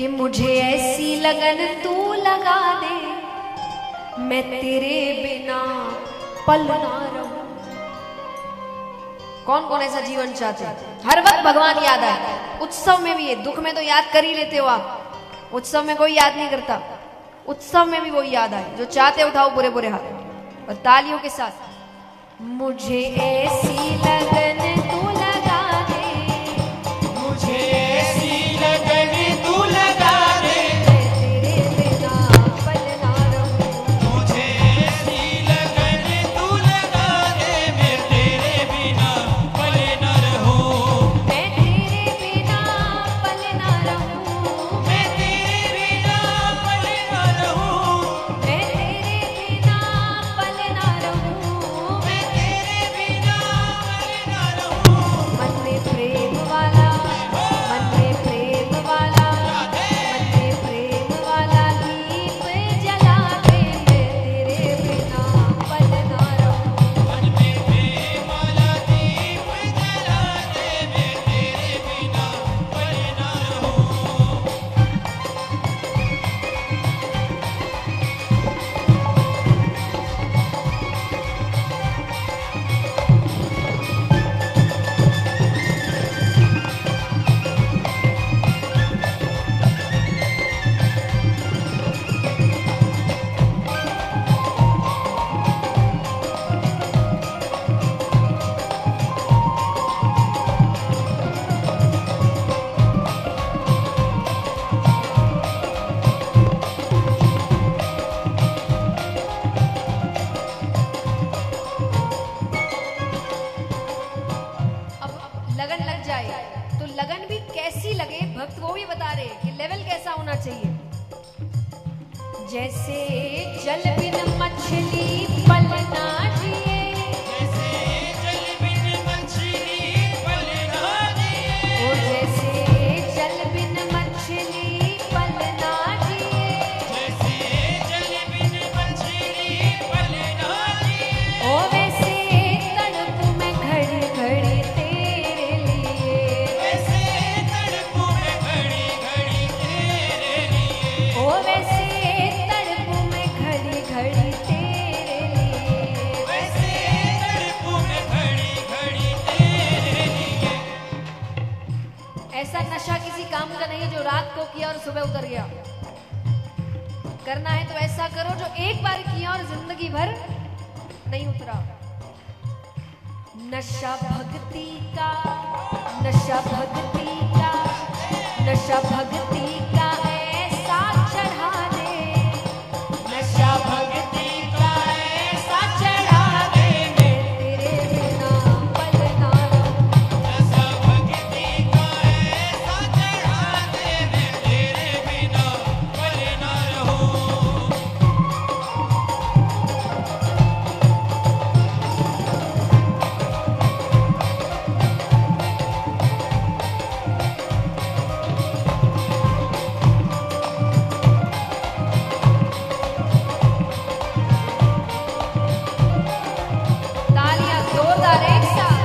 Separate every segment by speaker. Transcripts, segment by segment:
Speaker 1: कि मुझे ऐसी लगन तू लगा दे, मैं तेरे बिना पल ना रहूं। कौन कौन ऐसा जीवन चाहते हैं? हर वक्त भगवान याद आए। उत्सव में भी है, दुख में तो याद कर ही लेते हो आप, उत्सव में कोई याद नहीं करता। उत्सव में भी वही याद आए। जो चाहते उठाओ बुरे बुरे हाथ और तालियों के साथ। मुझे ऐसी लगन तू लगा दे,
Speaker 2: मुझे ऐसी लगन तू लगा दे,
Speaker 1: मैं तेरे बिना पल ना रहूं।
Speaker 2: मुझे ऐसी लगन तू लगा दे, मैं तेरे बिना पल न रहूं।
Speaker 1: मैं तेरे बिना पल ना रहूं।
Speaker 2: मैं तेरे बिना पल न रहूं।
Speaker 1: मैं तेरे बिना पल ना रहूं।
Speaker 2: मैं तेरे बिना पल न रहूं।
Speaker 1: मन में प्रेम वाला, मन में प्रेम वाला, मन में प्रेम वाला दीप जला दे, मैं तेरे बिना पल ना रहूं।
Speaker 2: मन में प्रेम वाला दीप जला दे, मैं तेरे बिना पल न रहूं।
Speaker 1: अब लगन लग जाए तो लगन भी कैसी लगे भक्त वो भी बता रहे कि लेवल कैसा होना चाहिए। जैसे जल बिन मछली पल ना जिए,
Speaker 2: जैसे जल बिन मछली पल ना जिए,
Speaker 1: ओ जैसे जल बिन मछली पल ना जिए,
Speaker 2: जैसे जल बिन मछली पल ना जिए,
Speaker 1: ओ वैसे तड़प मैं घड़ी घड़ी तेरे लिए,
Speaker 2: वैसे तड़पूं मैं घड़ी घड़ी तेरे लिए,
Speaker 1: ओ वैसे तड़प मैं घड़ी घड़ी तेरे लिए।
Speaker 2: वैसे तड़पूं मैं घड़ी घड़ी तेरे लिए।
Speaker 1: ऐसा नशा किसी काम का नहीं जो रात को किया और सुबह उतर गया। करना है तो ऐसा करो जो एक बार किया और जिंदगी भर नहीं उतरा। नशा भक्ति का, नशा भक्ति का, नशा भक्ति का ऐसा चढ़ा दे, नशा भक्ति का ऐसा चढ़ा दे, मैं तेरे बिना पल ना रहूं।
Speaker 2: ऐसा भक्ति का ऐसा चढ़ा दे, मैं तेरे बिना पल न रहूं।
Speaker 1: तालियां जोरदार एक साथ।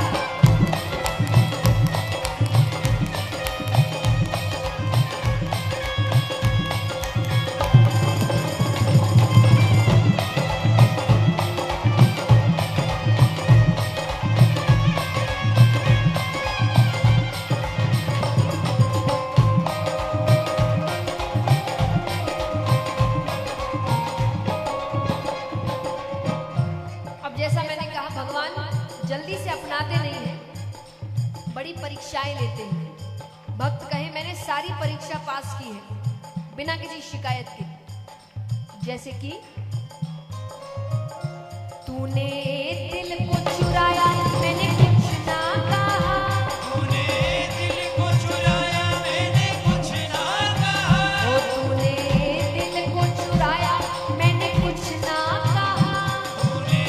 Speaker 1: अब जैसा मैंने कहा भगवान जल्दी से अपनाते नहीं हैं, बड़ी परीक्षाएं लेते हैं। भक्त कहे मैंने सारी परीक्षा पास की है बिना किसी शिकायत के। जैसे कि तूने दिल को चुराया मैंने कुछ ना कहा,
Speaker 2: तूने दिल को चुराया मैंने कुछ ना कहा,
Speaker 1: ओ तूने दिल को चुराया मैंने कुछ ना कहा,
Speaker 2: तूने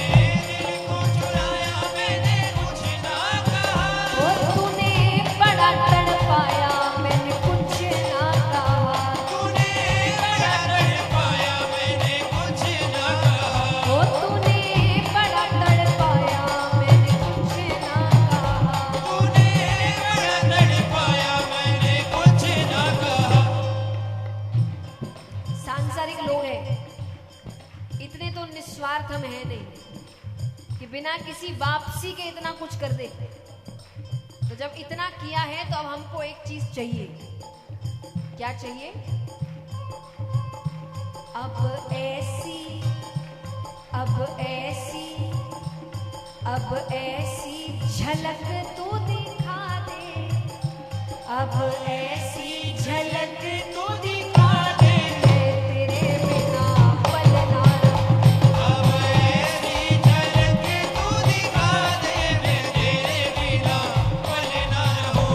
Speaker 2: दिल को चुराया मैंने कुछ ना कहा,
Speaker 1: ओ तूने बड़ा तड़पाया मैंने कुछ ना कहा,
Speaker 2: तूने बड़ा तड़पाया मैंने कुछ ना कहा,
Speaker 1: ओ तूने बड़ा तड़पाया बिना किसी वापसी के इतना कुछ कर दे। तो जब इतना किया है तो अब हमको एक चीज चाहिए। क्या चाहिए? अब ऐसी झलक तू दिखा दे, अब ऐसी झलक
Speaker 2: तू दिखा दे,
Speaker 1: मैं तेरे बिना पल ना रहूं।
Speaker 2: अब ऐसी झलक तू दिखा दे, मैं तेरे बिना पल ना रहूं।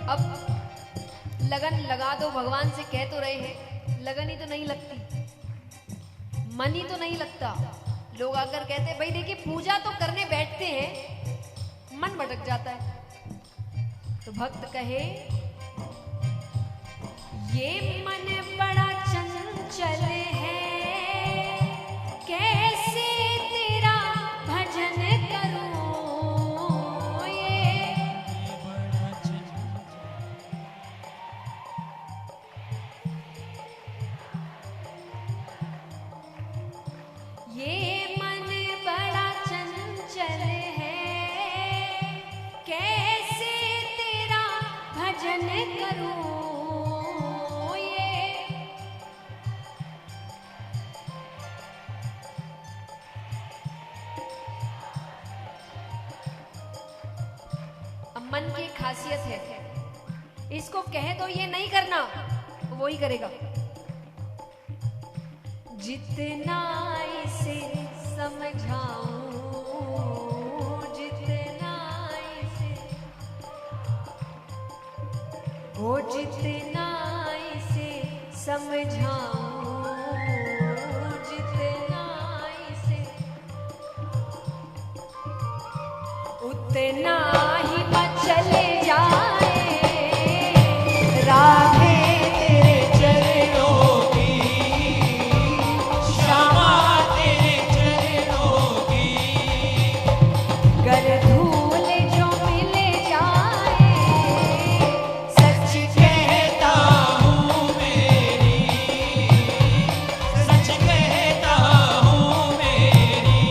Speaker 1: अब लगन लगा दो, भगवान से कह तो रहे हैं, लगन ही तो नहीं लगती, मन ही तो नहीं लगता। लोग आकर कहते हैं भाई देखिए पूजा तो करने बैठते हैं, मन भटक जाता है। तो भक्त कहे ये मन बड़ा चंचल है, कैसे तेरा भजन करूं। ये ये मन बड़ा चंचल है, कैसे तेरा भजन करूं। ये अब मन की एक खासियत है, इसको कहे तो ये नहीं करना, वो ही करेगा। जितना इसे समझाऊं, जितना इसे, वो जितना इसे समझाऊं, जितना इसे, उतना ही मचल जाए राहे तेरे चरणों की।
Speaker 2: क्षमा तेरे चरणों की,
Speaker 1: गर धूल जो मिल जाए, सच
Speaker 2: कहता हूँ मेरी, सच कहता हूँ मेरी।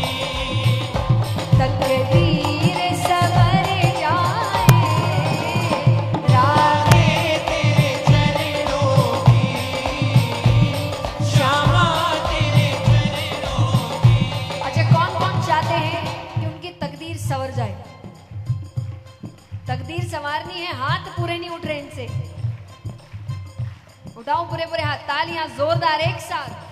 Speaker 1: तकदीर सवर जाए राहे
Speaker 2: तेरे चरणों की, क्षमा तेरे चरणों की।
Speaker 1: अच्छा कौन कौन चाहते हैं कि उनकी तकदीर सवर जाए? तकदीर संवारनी है, हाथ पूरे नहीं उठ रहे इनसे। उठाओ पूरे पूरे हाथ, तालियां जोरदार एक साथ।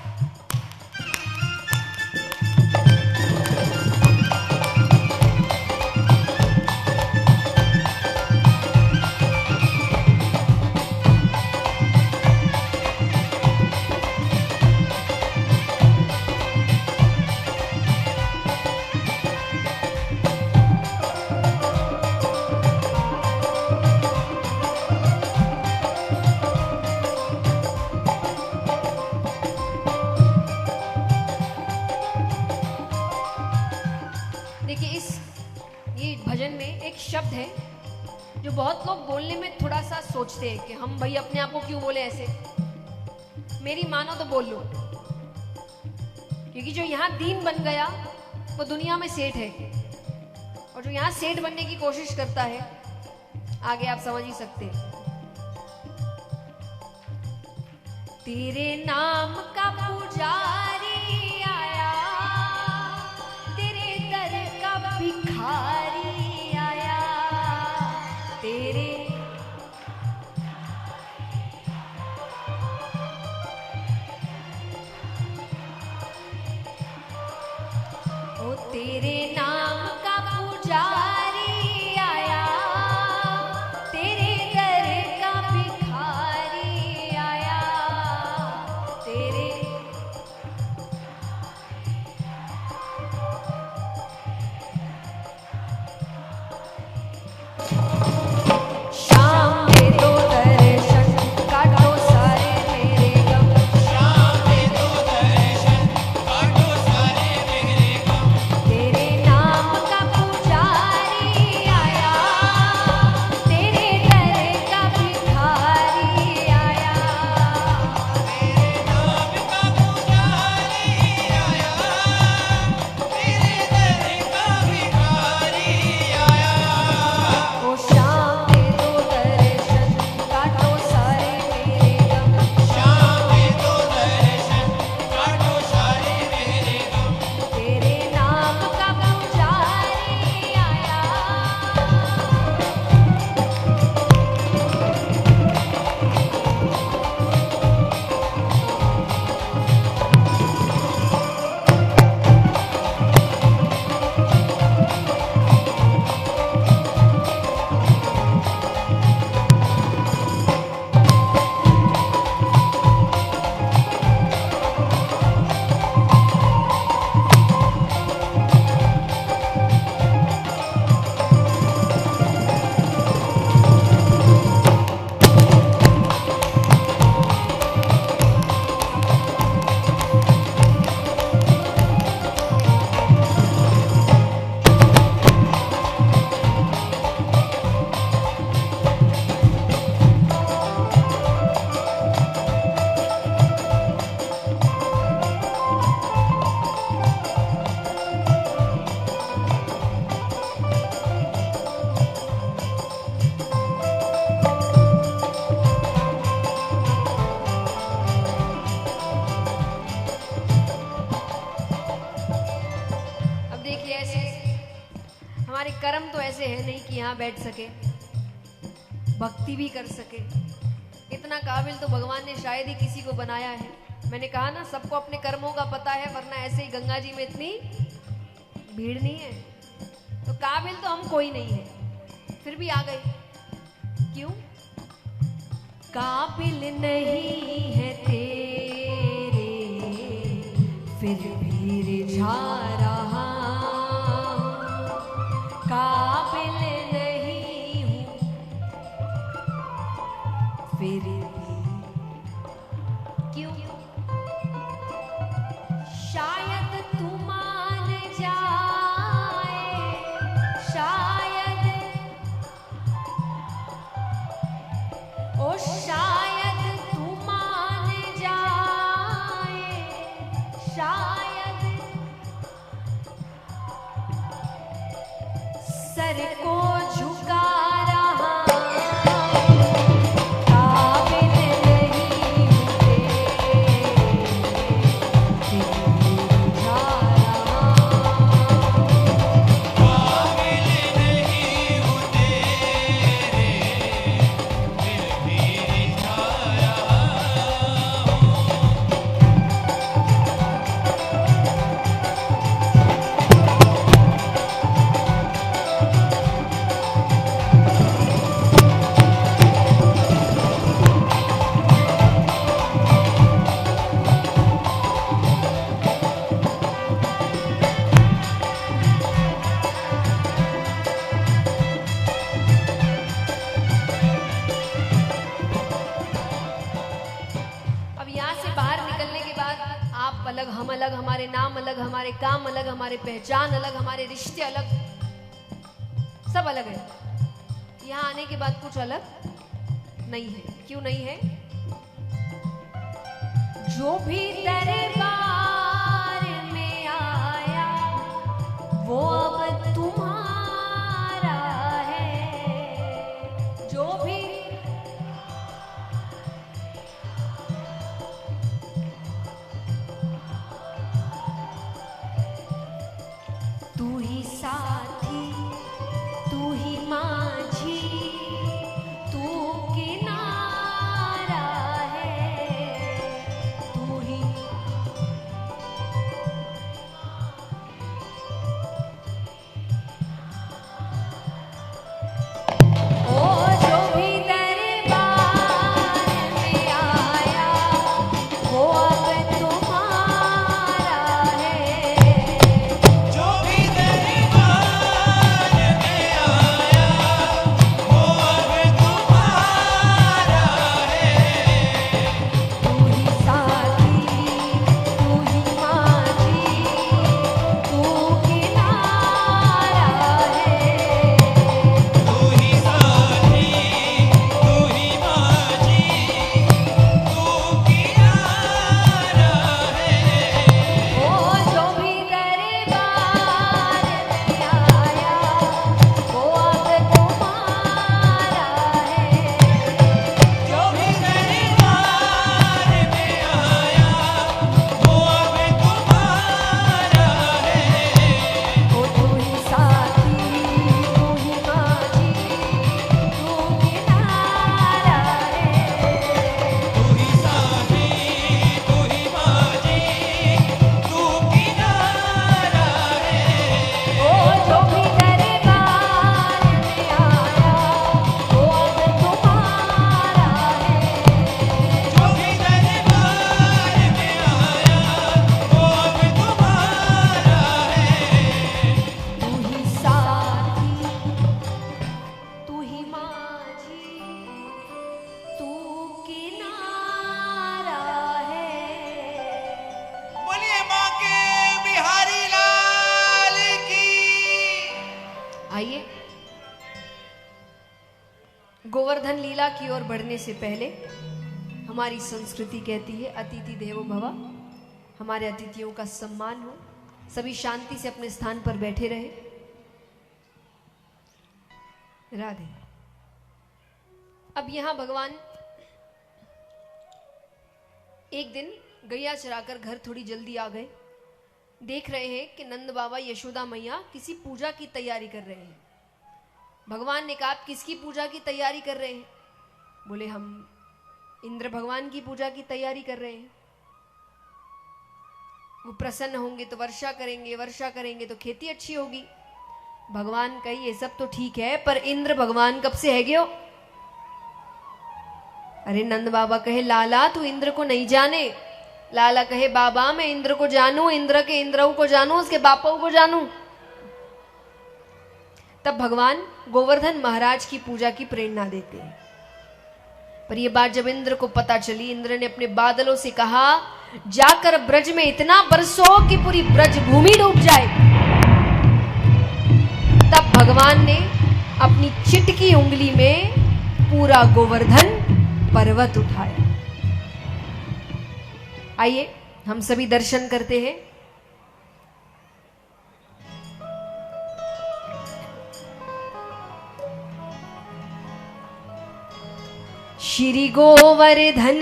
Speaker 1: देखिए ये भजन में एक शब्द है जो बहुत लोग बोलने में थोड़ा सा सोचते हैं कि हम भाई अपने आप को क्यों बोले ऐसे। मेरी मानो तो बोल लो, क्योंकि जो यहाँ दीन बन गया वो दुनिया में सेठ है, और जो यहाँ सेठ बनने की कोशिश करता है आगे आप समझ ही सकते हैं। तेरे नाम का पुजारी आया, तेरे दर का भिखारी आया, तेरे नाम का पुजारी आया, तेरे दर का भिखारी आया, तेरे शाम दे दो दर्शन, काटो सारे मेरे गम।
Speaker 2: श्याम दे दो दर्शन, काटो सारे मेरे गम।
Speaker 1: तेरे नाम का पुजारी आया, तेरे दर का भिखारी आया,
Speaker 2: तेरे नाम का पुजारी आया, तेरे दर का भिखारी आया।
Speaker 1: ओ शाम दे दो दर्शन, काटो सारे मेरे गम।
Speaker 2: श्याम दे दो दर्शन, काटो सारे मेरे गम।
Speaker 1: तेरे नाम का पुजारी आया। अब देखिए ऐसे हमारे कर्म तो ऐसे है नहीं कि यहाँ बैठ सके, भक्ति भी कर सके। इतना काबिल तो भगवान ने शायद ही किसी को बनाया है। मैंने कहा ना सबको अपने कर्मों का पता है, वरना ऐसे ही गंगा जी में इतनी भीड़ नहीं है। तो काबिल तो हम कोई नहीं है, फिर भी आ गए। क्यों? काबिल नहीं है तेरे, फिर भी रिझा रहा। काबिल नहीं हूँ, फिर भी क्यों? शायद तू मान जाए, शायद ओ शायद तू मान जाए, शायद सर को झुका रहा। काबिल नहीं हूँ तेरे, फिर भी रिझा रहा।
Speaker 2: काबिल नहीं हूँ तेरे, फिर भी रिझा रहा हूँ।
Speaker 1: अब यहाँ से बाहर निकलने के बाद आप अलग, हम अलग, हमारे नाम अलग, हमारे काम अलग, हमारे पहचान अलग, हमारे रिश्ते अलग, सब अलग है। यहाँ आने के बाद कुछ अलग नहीं है। क्यों नहीं है? जो भी दरबार में आया वो अब तुम्हारा है। जो भी तू ही साथी, तू ही माझी, तू किनारा है, तू ही गोवर्धन लीला की ओर बढ़ने से पहले हमारी संस्कृति कहती है अतिथि देवो भव, हमारे अतिथियों का सम्मान हो, सभी शांति से अपने स्थान पर बैठे रहे। राधे। अब यहां भगवान एक दिन गैया चराकर घर थोड़ी जल्दी आ गए। देख रहे हैं कि नंद बाबा यशोदा मैया किसी पूजा की तैयारी कर रहे हैं। भगवान ने कहा आप किसकी पूजा की तैयारी कर रहे हैं? बोले हम इंद्र भगवान की पूजा की तैयारी कर रहे हैं। वो प्रसन्न होंगे तो वर्षा करेंगे, वर्षा करेंगे तो खेती अच्छी होगी। भगवान कही ये सब तो ठीक है, पर इंद्र भगवान कब से है गयो? अरे नंद बाबा कहे लाला तू इंद्र को नहीं जाने। लाला कहे बाबा मैं इंद्र को जानू, इंद्र के इंद्रऊ को जानू, उसके बापाऊ को जानू। तब भगवान गोवर्धन महाराज की पूजा की प्रेरणा देते हैं। पर यह बात जब इंद्र को पता चली, इंद्र ने अपने बादलों से कहा जाकर ब्रज में इतना बरसो कि पूरी ब्रज भूमि डूब जाए। तब भगवान ने अपनी चिटकी उंगली में पूरा गोवर्धन पर्वत उठाया। आइए हम सभी दर्शन करते हैं। श्री गोवर्धन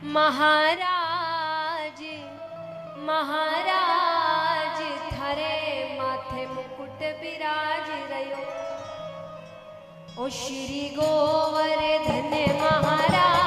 Speaker 1: महाराज महाराज थारे माथे मुकुट विराज रयो। ओ श्री गोवर्धन महाराज